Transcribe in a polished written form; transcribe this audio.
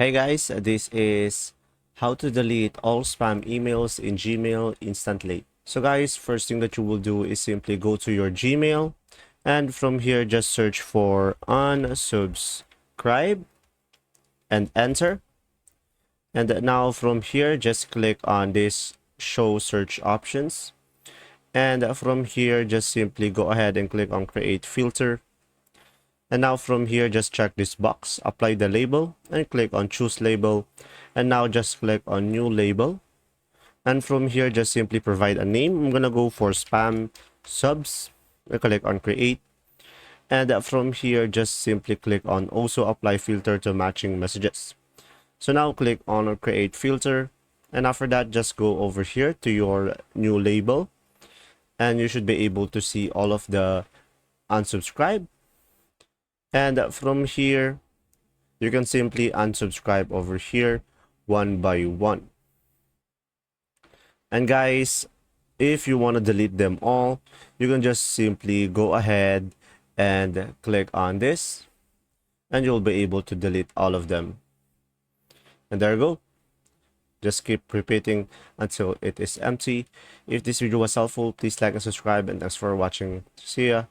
Hey guys, this is how to delete all spam emails in Gmail instantly. So guys, first thing that you will do is simply go to your Gmail and from here just search for unsubscribe and enter. And now from here just click on this show search options. And from here just simply go ahead and click on create filter. And now from here, just check this box, apply the label and click on choose label. And now just click on new label. And from here, just simply provide a name. I'm going to go for spam subs. I click on create. And from here, just simply click on also apply filter to matching messages. So now click on create filter. And after that, just go over here to your new label. And you should be able to see all of the unsubscribe. And from here, you can simply unsubscribe over here one by one. And guys, if you want to delete them all, you can just simply go ahead and click on this and you'll be able to delete all of them. And there you go. Just keep repeating until it is empty. If this video was helpful, please like and subscribe, and thanks for watching. See ya.